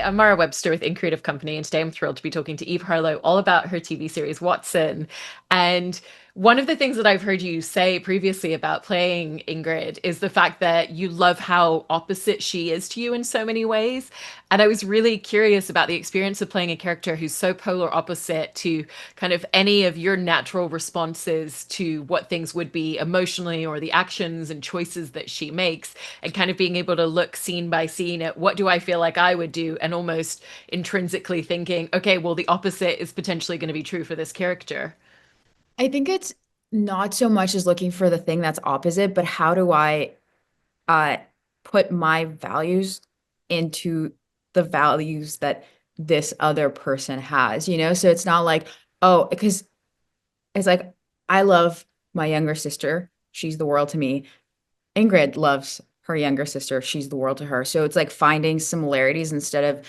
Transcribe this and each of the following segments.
I'm Mara Webster with In Creative Company, and today I'm thrilled to be talking to Eve Harlow all about her TV series Watson. And one of the things that I've heard you say previously about playing Ingrid is the fact that you love how opposite she is to you in so many ways. And I was really curious about the experience of playing a character who's so polar opposite to kind of any of your natural responses to what things would be emotionally or the actions and choices that she makes, and kind of being able to look scene by scene at what do I feel like I would do, and almost intrinsically thinking, okay, well, the opposite is potentially going to be true for this character. I think it's not so much as looking for the thing that's opposite, but how do I uh put my values into the values that this other person has, So it's not like, oh, because it's like I love my younger sister. She's the world to me. Ingrid loves her younger sister. She's the world to her. So it's like finding similarities instead of,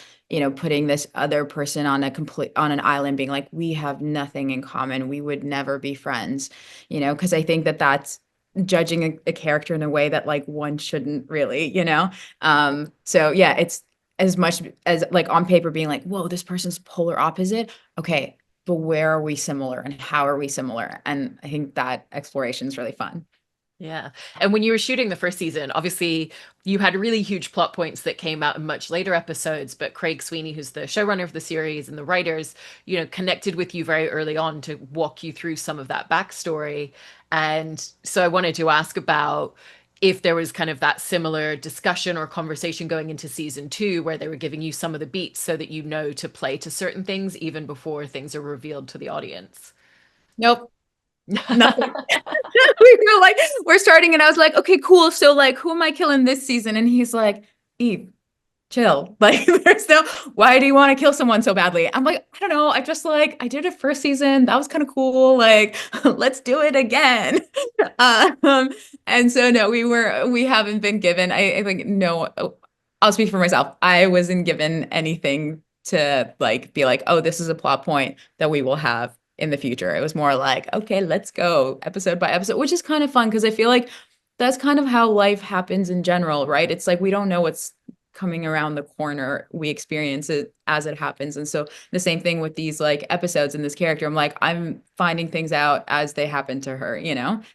putting this other person on on an island being like, we have nothing in common. We would never be friends, because I think that that's judging a character in a way that like one shouldn't really. So yeah, it's as much as like on paper being like, whoa, this person's polar opposite. Okay, but where are we similar and how are we similar? And I think that exploration is really fun. Yeah. And when you were shooting the first season, obviously you had really huge plot points that came out in much later episodes, but Craig Sweeney, who's the showrunner of the series and the writers, connected with you very early on to walk you through some of that backstory. And so I wanted to ask about if there was kind of that similar discussion or conversation going into season two, where they were giving you some of the beats so that you know to play to certain things even before things are revealed to the audience. Nope. Nothing. We were like, we're starting, and I was like, okay, cool. So, like, who am I killing this season? And he's like, Eve, chill. Like, there's no, why do you want to kill someone so badly? I'm like, I don't know. I just like, I did it first season. That was kind of cool. Like, let's do it again. Um, and so, no, we haven't been given, I think, no, I'll speak for myself. I wasn't given anything to like be like, oh, this is a plot point that we will have in the future. It was more like, okay, let's go episode by episode, which is kind of fun because I feel like that's kind of how life happens in general, right? It's like we don't know what's coming around the corner. We experience it as it happens. And so the same thing with these like episodes in this character. I'm like, I'm finding things out as they happen to her,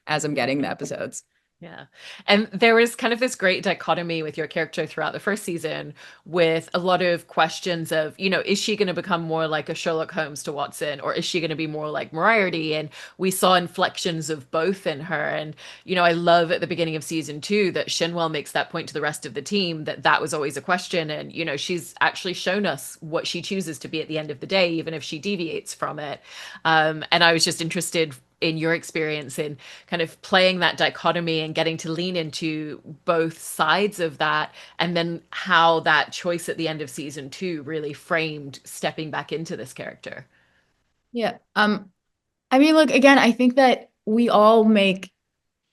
as I'm getting the episodes. Yeah. And there was kind of this great dichotomy with your character throughout the first season, with a lot of questions of, is she going to become more like a Sherlock Holmes to Watson, or is she going to be more like Moriarty? And we saw inflections of both in her. And, I love at the beginning of season two that Shinwell makes that point to the rest of the team that that was always a question. And, she's actually shown us what she chooses to be at the end of the day, even if she deviates from it. And I was just interested in your experience in kind of playing that dichotomy and getting to lean into both sides of that, and then how that choice at the end of season two really framed stepping back into this character. Yeah. I mean, look, again, I think that we all make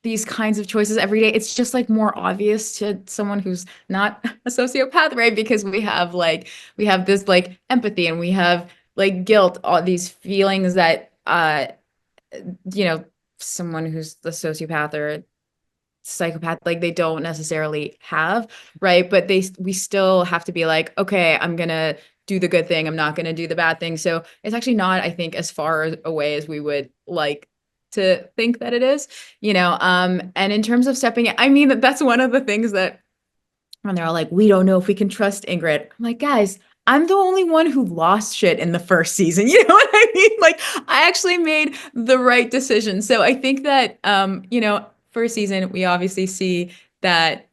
these kinds of choices every day. It's just like more obvious to someone who's not a sociopath, right? Because we have this like empathy and we have like guilt, all these feelings that you know, someone who's a sociopath or psychopath like they don't necessarily have, right? But we still have to be like, okay, I'm gonna do the good thing, I'm not gonna do the bad thing. So it's actually not, I think, as far away as we would like to think that it is, and in terms of stepping in, I mean, that's one of the things that when they're all like, we don't know if we can trust Ingrid. I'm like, guys, I'm the only one who lost shit in the first season. You know what I mean? Like, I actually made the right decision. So I think that, first season, we obviously see that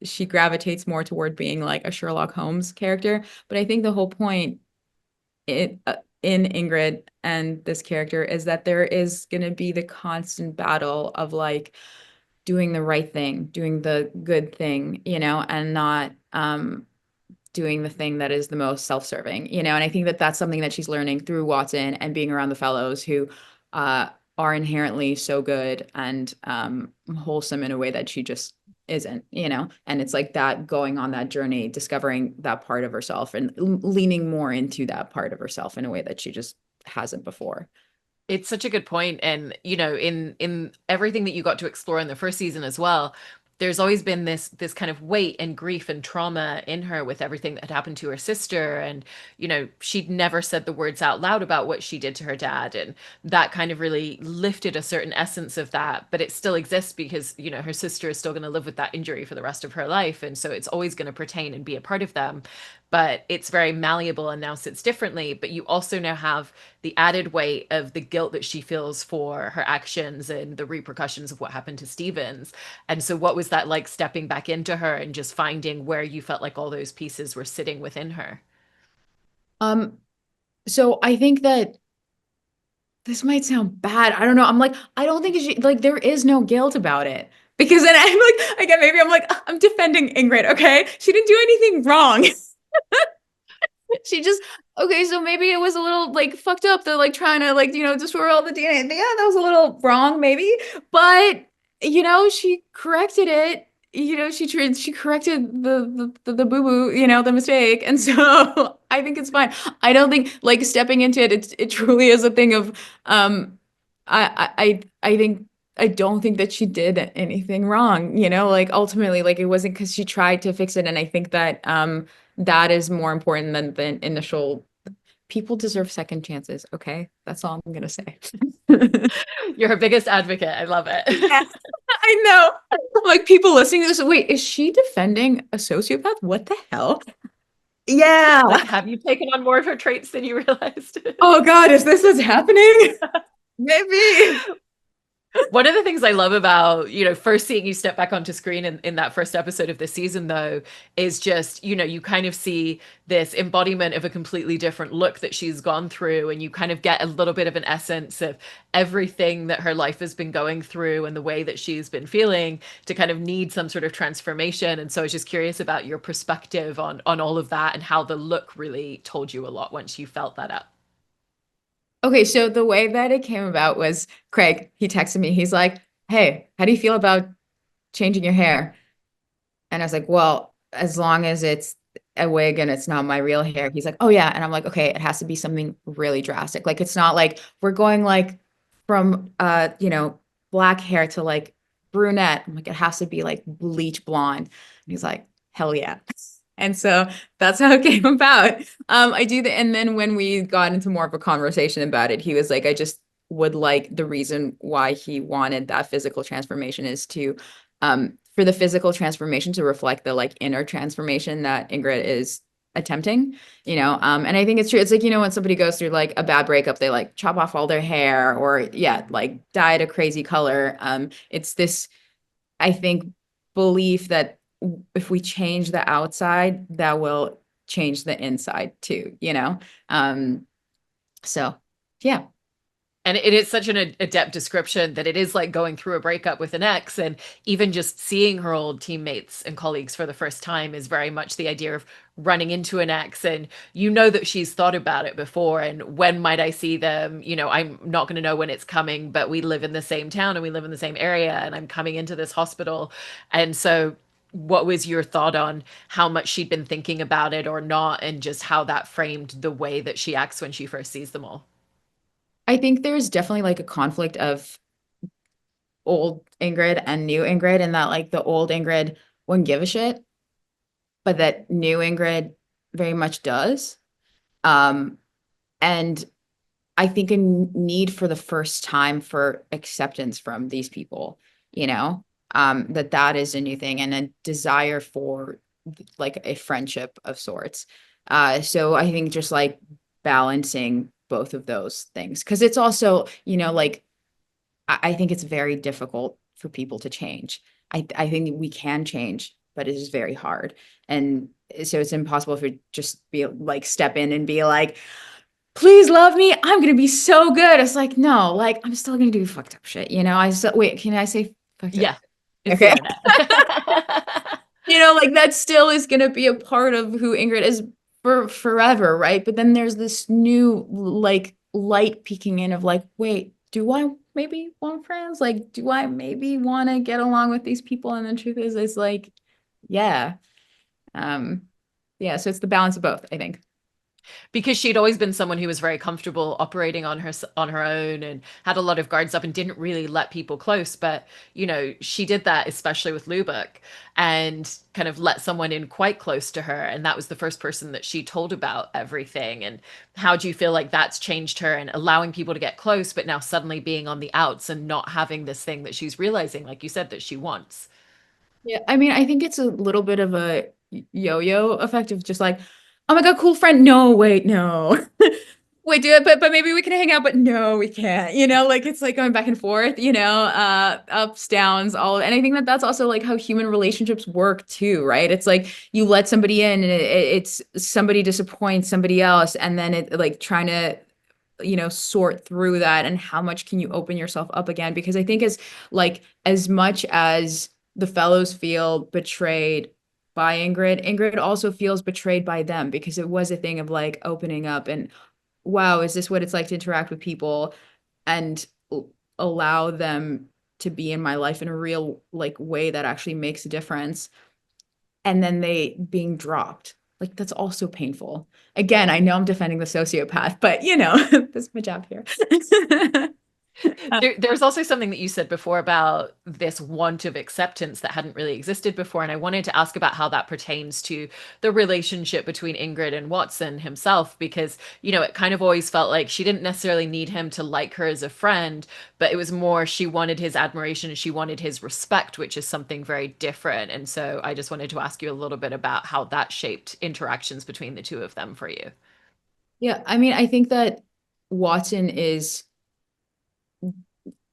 she gravitates more toward being like a Sherlock Holmes character. But I think the whole point in Ingrid and this character is that there is going to be the constant battle of like, doing the right thing, doing the good thing, and not doing the thing that is the most self-serving, And I think that that's something that she's learning through Watson and being around the fellows who uh, are inherently so good and wholesome in a way that she just isn't, And it's like that going on that journey, discovering that part of herself and leaning more into that part of herself in a way that she just hasn't before. It's such a good point. And, in everything that you got to explore in the first season as well, there's always been this kind of weight and grief and trauma in her with everything that had happened to her sister. And she'd never said the words out loud about what she did to her dad, and that kind of really lifted a certain essence of that. But it still exists because her sister is still going to live with that injury for the rest of her life, and so it's always going to pertain and be a part of them. But it's very malleable and now sits differently. But you also now have the added weight of the guilt that she feels for her actions and the repercussions of what happened to Stevens. And so, what was that like, stepping back into her and just finding where you felt like all those pieces were sitting within her? Um, so I think that this might sound bad. I don't know. I'm like, I don't think she like there is no guilt about it. Because then I'm like, again, maybe I'm like, I'm defending Ingrid, okay? She didn't do anything wrong. She just okay, so maybe it was a little like fucked up. They're like trying to like, destroy all the DNA. Yeah, that was a little wrong, maybe. But she corrected it. She corrected the boo-boo, the mistake. And so I think it's fine. I don't think like stepping into it, it truly is a thing of I think I don't think that she did anything wrong, like ultimately like it wasn't because she tried to fix it. And I think that that is more important than the initial people deserve second chances. Okay. That's all I'm gonna say. You're her biggest advocate. I love Yeah, it. I know. Like people listening to this, wait, is she defending a sociopath? What the hell? Yeah. Like, have you taken on more of her traits than you realized? Oh God, is this what's happening? Maybe. One of the things I love about, first seeing you step back onto screen in that first episode of this season, though, is just, you kind of see this embodiment of a completely different look that she's gone through. And you kind of get a little bit of an essence of everything that her life has been going through and the way that she's been feeling to kind of need some sort of transformation. And so I was just curious about your perspective on all of that and how the look really told you a lot once you felt that out. Okay, so the way that it came about was Craig, he texted me. He's like, "Hey, how do you feel about changing your hair?" And I was like, well, as long as it's a wig and it's not my real hair. He's like, oh yeah. And I'm like, okay, it has to be something really drastic. Like it's not like we're going like from black hair to like brunette. I'm like, it has to be like bleach blonde. And he's like, hell yeah. And so that's how it came about. I do the and then when we got into more of a conversation about it, he was like, I just would like the reason why he wanted that physical transformation is to for the physical transformation to reflect the like inner transformation that Ingrid is attempting, and I think it's true. It's like, when somebody goes through like a bad breakup, they like chop off all their hair or yeah, like dye it a crazy color. It's this, I think, belief that if we change the outside, that will change the inside too, so yeah. And it is such an adept description that it is like going through a breakup with an ex. And even just seeing her old teammates and colleagues for the first time is very much the idea of running into an ex. And you know that she's thought about it before. And when might I see them? I'm not going to know when it's coming, but we live in the same town and we live in the same area. And I'm coming into this hospital. And so, what was your thought on how much she'd been thinking about it or not, and just how that framed the way that she acts when she first sees them all? I think there's definitely like a conflict of old Ingrid and new Ingrid, and that like the old Ingrid wouldn't give a shit, but that new Ingrid very much does. Um, and I think a need for the first time for acceptance from these people, that is a new thing and a desire for like a friendship of sorts. So I think just like balancing both of those things, because it's also, like I think it's very difficult for people to change. I think we can change, but it is very hard. And so it's impossible for just be like step in and be like, please love me. I'm gonna be so good. It's like, no, like I'm still gonna do fucked up shit. I still wait, can I say fucked up? Yeah, it's the Okay. internet. Like that still is gonna be a part of who Ingrid is for forever, right? But then there's this new like light peeking in of like, wait, do I maybe want friends? Like, do I maybe want to get along with these people? And the truth is, it's like, yeah. Um, yeah, so it's the balance of both, I think. because she'd always been someone who was very comfortable operating on her own and had a lot of guards up and didn't really let people close. But she did that especially with Lubbock, and kind of let someone in quite close to her, and that was the first person that she told about everything. And how do you feel like that's changed her and allowing people to get close, but now suddenly being on the outs and not having this thing that she's realizing, like you said, that she wants? Yeah, I mean, I think it's a little bit of a yo-yo effect of just like, oh my God, cool friend. No, wait, no. Wait, do it, but maybe we can hang out, but no, we can't. Like it's like going back and forth, ups, downs, all. And I think that that's also like how human relationships work too, right? It's like you let somebody in and it's somebody disappoints somebody else, and then it like trying to sort through that, and how much can you open yourself up again? Because I think as much as the fellows feel betrayed by Ingrid also feels betrayed by them, because it was a thing of like opening up and, wow, is this what it's like to interact with people and allow them to be in my life in a real like way that actually makes a difference, and then they being dropped. Like that's also painful. Again, I know I'm defending the sociopath, but this is my job here. There's also something that you said before about this want of acceptance that hadn't really existed before. And I wanted to ask about how that pertains to the relationship between Ingrid and Watson himself, because, it kind of always felt like she didn't necessarily need him to like her as a friend, but it was more she wanted his admiration and she wanted his respect, which is something very different. And so I just wanted to ask you a little bit about how that shaped interactions between the two of them for you. Yeah, I mean, I think that Watson is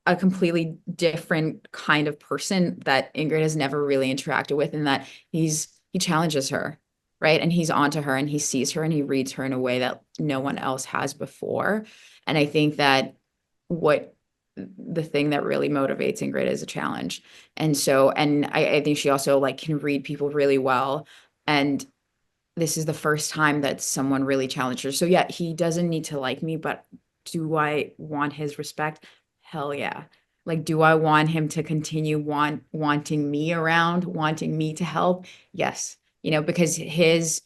a completely different kind of person that Ingrid has never really interacted with, in that he challenges her, right? And he's onto her and he sees her and he reads her in a way that no one else has before. And I think that what the thing that really motivates Ingrid is a challenge. And so, and I think she also like can read people really well. And this is the first time that someone really challenged her. So yeah, he doesn't need to like me, but do I want his respect? Hell yeah. Like, do I want him to continue wanting me around, wanting me to help? Yes. Because his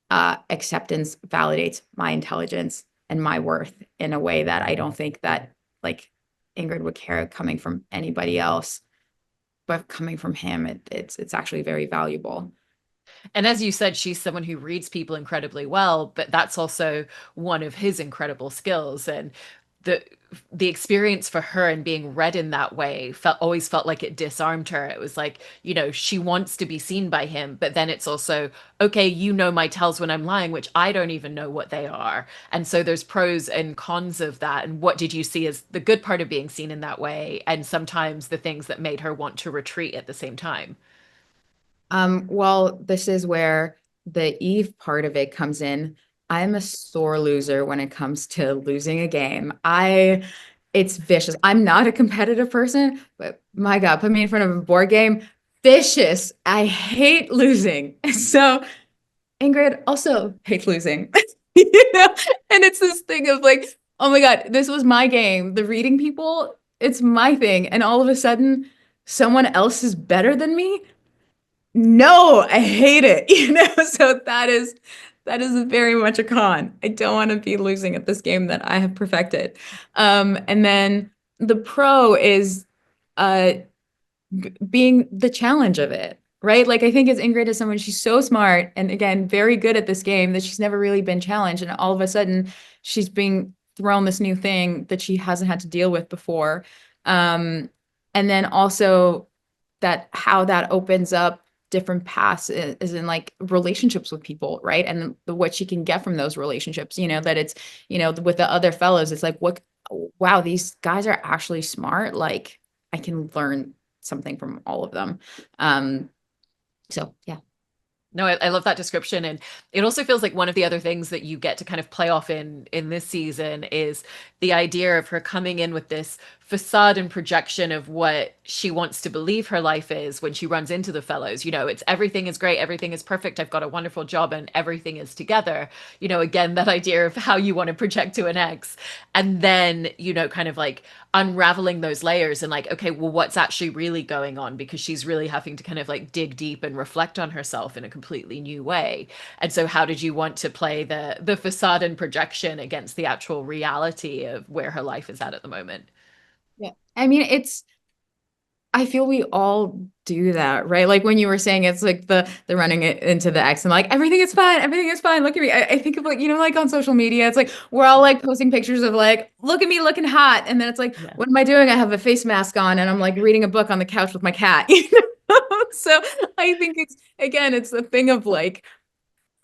acceptance validates my intelligence and my worth in a way that I don't think that like Ingrid would care coming from anybody else, but coming from him, it's actually very valuable. And as you said, she's someone who reads people incredibly well, but that's also one of his incredible skills. And the the experience for her and being read in that way always felt like it disarmed her. It was like, she wants to be seen by him, but then it's also, okay, my tells when I'm lying, which I don't even know what they are. And so there's pros and cons of that. And what did you see as the good part of being seen in that way? And sometimes the things that made her want to retreat at the same time. Well, this is where the Eve part of it comes in. I'm a sore loser when it comes to losing a game. It's vicious. I'm not a competitive person, but my God, put me in front of a board game, vicious. I hate losing. So Ingrid also hates losing. And it's this thing of like, oh my God, this was my game. The reading people, it's my thing. And all of a sudden, someone else is better than me. No, I hate it. So that is very much a con. I don't want to be losing at this game that I have perfected. And then the pro is uh being the challenge of it, right? Like I think as Ingrid is someone, she's so smart and again very good at this game that she's never really been challenged, and all of a sudden she's being thrown this new thing that she hasn't had to deal with before. Um, and then also that how that opens up different paths is in like relationships with people, right? And what she can get from those relationships, that it's, with the other fellows, it's like, what, wow, these guys are actually smart. Like I can learn something from all of them. Um, so yeah. No, I love that description, and it also feels like one of the other things that you get to kind of play off in this season is the idea of her coming in with this facade and projection of what she wants to believe her life is when she runs into the fellows. It's everything is great, everything is perfect, I've got a wonderful job, and everything is together. Again, that idea of how you want to project to an ex. And then, kind of like unraveling those layers and like, okay, well, what's actually really going on? Because she's really having to kind of like dig deep and reflect on herself in a completely new way. And so how did you want to play the facade and projection against the actual reality of where her life is at the moment? Yeah. I mean, I feel we all do that, right? Like when you were saying it's like the running it into the X and like everything is fine, everything is fine. Look at me. I think of like, like on social media, it's like we're all like posting pictures of like, look at me looking hot. And then it's like, Yeah. what am I doing? I have a face mask on and I'm like reading a book on the couch with my cat. So I think it's again, it's the thing of like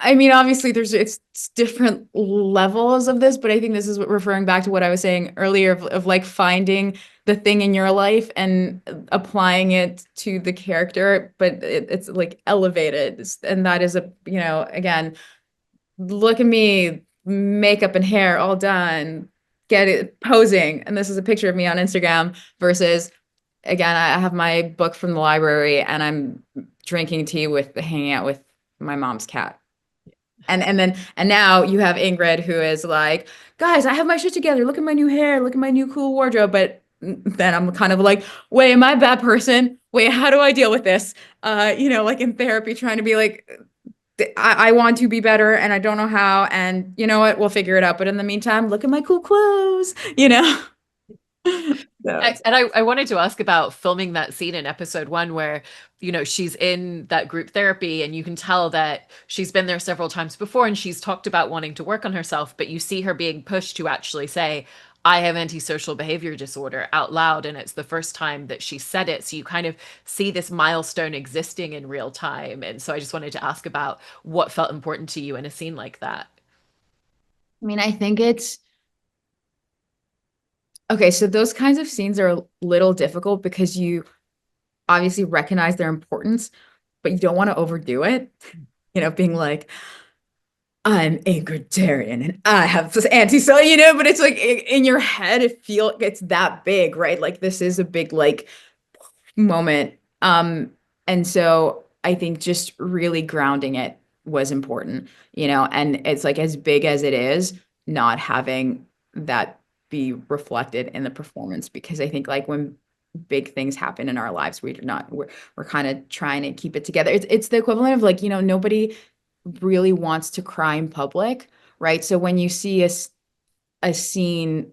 I mean, obviously, it's different levels of this, but I think this is what referring back to what I was saying earlier of like finding the thing in your life and applying it to the character, but it's like elevated, and that is again, look at me, makeup and hair all done, get it posing, and this is a picture of me on Instagram versus again, I have my book from the library and I'm drinking tea with hanging out with my mom's cat. And now you have Ingrid who is like, guys, I have my shit together. Look at my new hair. Look at my new cool wardrobe. But then I'm kind of like, wait, am I a bad person? Wait, how do I deal with this? Like in therapy, trying to be like, I want to be better and I don't know how. And you know what? We'll figure it out. But in the meantime, look at my cool clothes. So And I wanted to ask about filming that scene in episode one where, she's in that group therapy and you can tell that she's been there several times before and she's talked about wanting to work on herself, but you see her being pushed to actually say, I have antisocial behavior disorder out loud. And it's the first time that she said it. So you kind of see this milestone existing in real time. And so I just wanted to ask about what felt important to you in a scene like that. I mean, I think it's okay. So those kinds of scenes are a little difficult because you obviously recognize their importance, but you don't want to overdo it. Being like, I'm Ingridarian and I have this anti-soul, but it's like in your head, it's that big, right? Like this is a big like moment. And so I think just really grounding it was important, and it's like as big as it is, not having that be reflected in the performance because I think like when big things happen in our lives, we're kind of trying to keep it together. It's the equivalent of like, nobody really wants to cry in public, right? So when you see a scene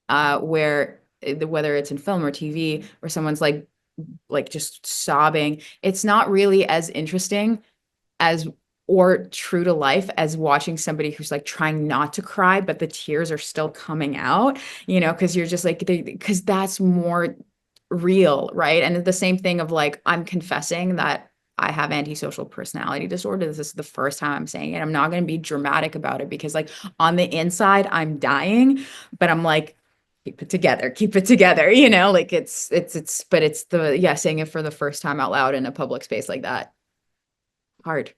where whether it's in film or TV where someone's like just sobbing, it's not really as interesting as or true to life as watching somebody who's like trying not to cry, but the tears are still coming out, because you're just like, because that's more real, right? And the same thing of like, I'm confessing that I have antisocial personality disorder. This is the first time I'm saying it. I'm not going to be dramatic about it because like on the inside, I'm dying, but I'm like, keep it together, like but it's saying it for the first time out loud in a public space like that. Hard.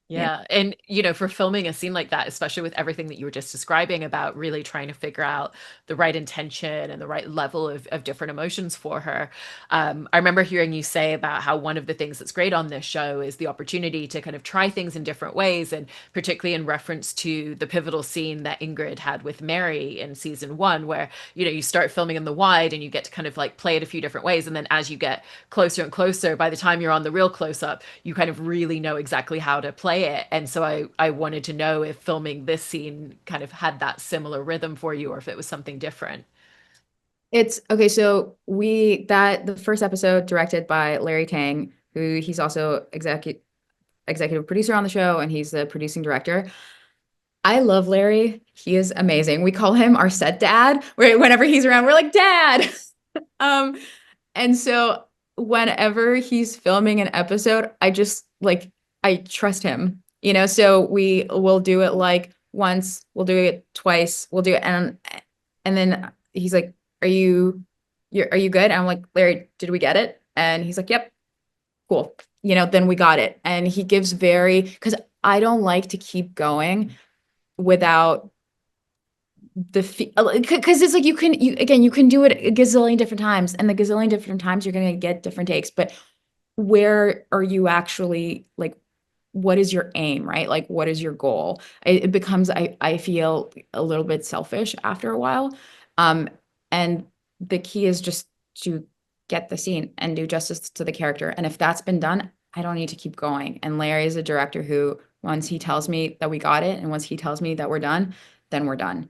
Yeah. Yeah. And, for filming a scene like that, especially with everything that you were just describing about really trying to figure out the right intention and the right level of different emotions for her. I remember hearing you say about how one of the things that's great on this show is the opportunity to kind of try things in different ways. And particularly in reference to the pivotal scene that Ingrid had with Mary in season one, where, you start filming in the wide and you get to kind of like play it a few different ways. And then as you get closer and closer, by the time you're on the real close up, you kind of really know exactly how to play it. And so I wanted to know if filming this scene kind of had that similar rhythm for you or if it was something different. It's okay. So the first episode directed by Larry Tang, who he's also executive producer on the show, and he's the producing director. I love Larry. He is amazing. We call him our set dad. Whenever he's around, we're like, Dad. Um, and so whenever he's filming an episode, I trust him. So we will do it like once, we'll do it twice, we'll do it and then he's like, are you good? And I'm like, Larry, did we get it? And he's like, yep, cool. Then we got it. And he gives because I don't like to keep going without because it's like you again you can do it a gazillion different times, and the gazillion different times you're gonna get different takes, but where are you actually like what is your aim, right? Like what is your goal? It becomes I feel a little bit selfish after a while. Um and the key is just to get the scene and do justice to the character. And if that's been done, I don't need to keep going. And Larry is a director who once he tells me that we got it and once he tells me that we're done, then we're done.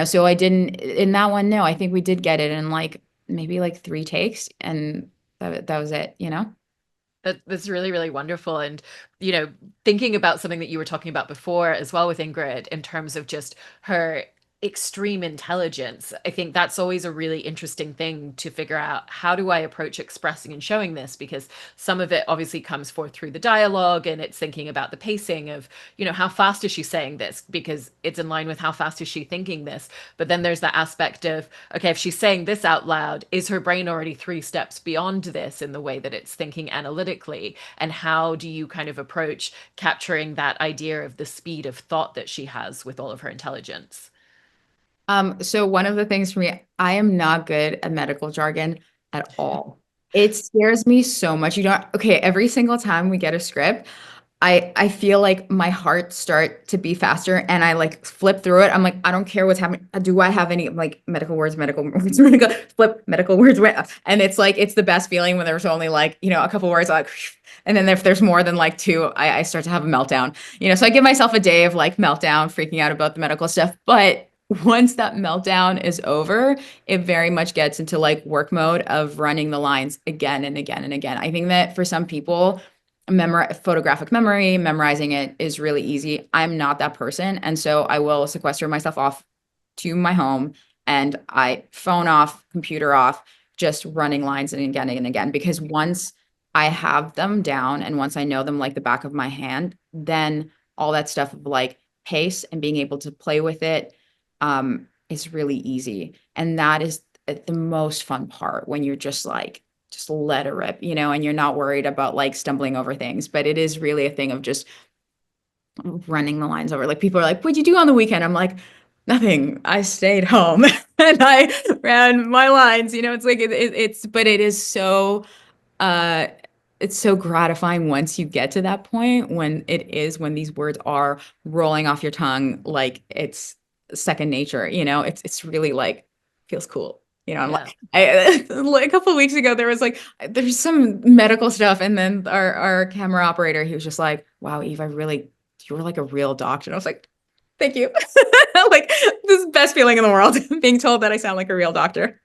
So I didn't in that one, no, I think we did get it in like maybe like 3 takes and that was it. That's really, really wonderful. And, thinking about something that you were talking about before as well with Ingrid in terms of just her extreme intelligence, I think that's always a really interesting thing to figure out. How do I approach expressing and showing this? Because some of it obviously comes forth through the dialogue and it's thinking about the pacing of, how fast is she saying this? Because it's in line with how fast is she thinking this. But then there's that aspect of, okay, if she's saying this out loud, is her brain already 3 steps beyond this in the way that it's thinking analytically? And how do you kind of approach capturing that idea of the speed of thought that she has with all of her intelligence? So one of the things for me, I am not good at medical jargon at all. It scares me so much. Okay, every single time we get a script, I feel like my heart start to beat faster and I like flip through it. I'm like, I don't care what's happening. Do I have any like medical words, flip medical words? And it's like, it's the best feeling when there's only like, a couple words like, and then if there's more than like two, I start to have a meltdown, so I give myself a day of like meltdown, freaking out about the medical stuff. But once that meltdown is over, it very much gets into like work mode of running the lines again and again and again. I think that for some people, photographic memory, memorizing it is really easy. I'm not that person. And so I will sequester myself off to my home and I phone off, computer off, just running lines and again and again. Because once I have them down and once I know them like the back of my hand, then all that stuff of like pace and being able to play with it is really easy. And that is the most fun part when you're just let it rip, and you're not worried about like stumbling over things. But it is really a thing of just running the lines over. Like people are like, "What'd you do on the weekend?" I'm like, "Nothing. I stayed home and I ran my lines." It's like but uh, it's so gratifying once you get to that point when these words are rolling off your tongue like it's second nature. It's really like feels cool. I'm Yeah. like like a couple of weeks ago there's some medical stuff and then our camera operator he was just like, "Wow, Eve, you were like a real doctor." And I was like, "Thank you." Like this is the best feeling in the world being told that I sound like a real doctor.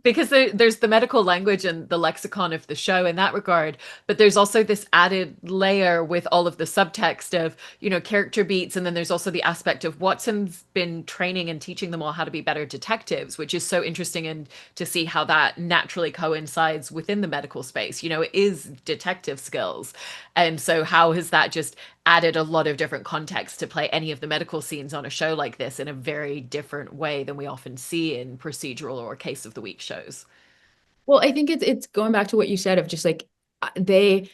Because there's the medical language and the lexicon of the show in that regard, but there's also this added layer with all of the subtext of, character beats. And then there's also the aspect of Watson's been training and teaching them all how to be better detectives, which is so interesting and to see how that naturally coincides within the medical space. It is detective skills. And so how has that just added a lot of different context to play any of the medical scenes on a show like this in a very different way than we often see in procedural or case of the week shows. Well, I think it's going back to what you said of just like they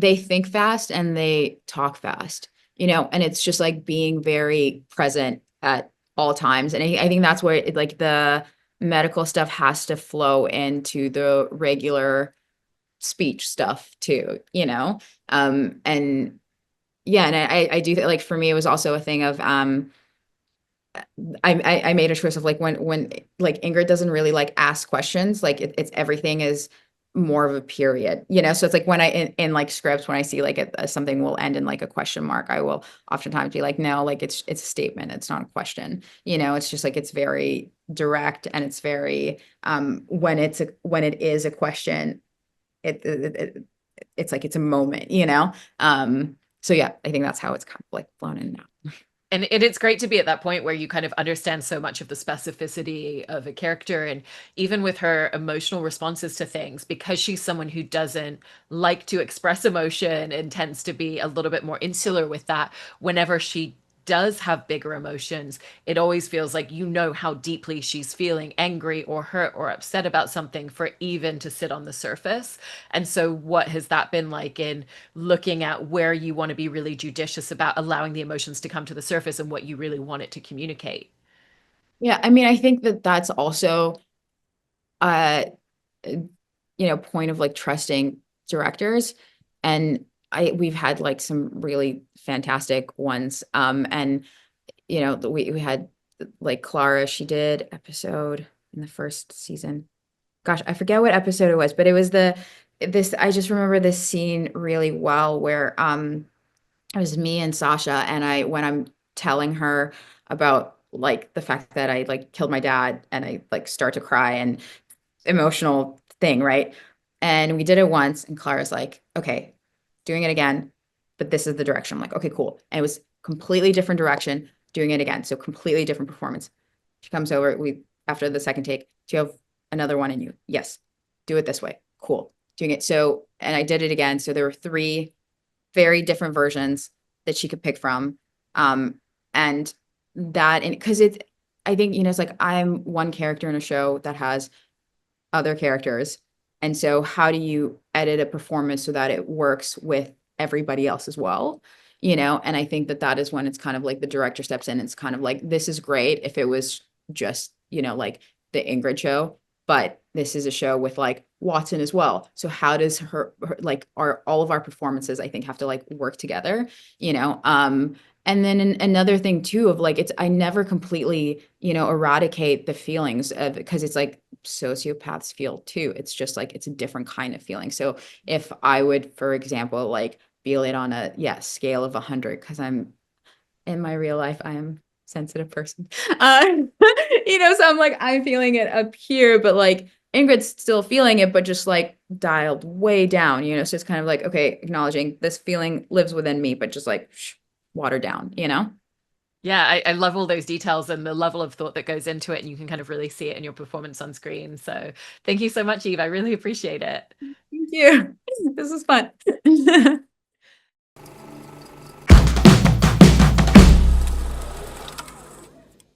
think fast and they talk fast, and it's just like being very present at all times. And I think that's where like the medical stuff has to flow into the regular speech stuff too, and yeah, and I do like for me it was also a thing of I made a choice of like when like Ingrid doesn't really like ask questions, like it's everything is more of a period, so it's like when in like scripts when I see like something will end in like a question mark, I will oftentimes be like, no, like it's a statement, it's not a question, it's just like it's very direct and it's very when it is a question, it's like it's a moment, so yeah, I think that's how it's kind of like flown in and out. And it's great to be at that point where you kind of understand so much of the specificity of a character. And even with her emotional responses to things, because she's someone who doesn't like to express emotion and tends to be a little bit more insular with that, whenever she does have bigger emotions, it always feels like how deeply she's feeling angry or hurt or upset about something for even to sit on the surface. And so, what has that been like in looking at where you want to be really judicious about allowing the emotions to come to the surface and what you really want it to communicate? Yeah, I mean, I think that that's also uh point of like trusting directors. And I we've had like some really fantastic ones. And we had like Clara, she did episode in the first season. Gosh, I forget what episode it was, but it was the this I just remember this scene really well where it was me and Sasha, and I when I'm telling her about like the fact that I like killed my dad, and I like start to cry, and emotional thing, right? And we did it once, and Clara's like, okay, doing it again, but this is the direction. I'm like, okay, cool. And it was completely different direction, doing it again. So completely different performance. She comes over, we after the second take, do you have another one in you? Yes. Do it this way. Cool. Doing it. So, and I did it again. So there were three very different versions that she could pick from. And that, and because it's, I think, it's like I'm one character in a show that has other characters. And so how do you edit a performance so that it works with everybody else as well? And I think that that is when it's kind of like the director steps in. It's kind of like, this is great if it was just, like the Ingrid show, but this is a show with like Watson as well. So how does her like our all of our performances, I think, have to like work together, you know? And then another thing too of like it's I never completely, eradicate the feelings of because it's like sociopaths feel too. It's just like it's a different kind of feeling. So if I would, for example, like feel it on a scale of 100, because I'm in my real life, I am a sensitive person. Uh, so I'm like I'm feeling it up here, but like Ingrid's still feeling it, but just like dialed way down. So it's kind of like okay, acknowledging this feeling lives within me, but just like watered down. Yeah, I love all those details and the level of thought that goes into it, and you can kind of really see it in your performance on screen. So thank you so much, Eve. I really appreciate it. Thank you. This is fun.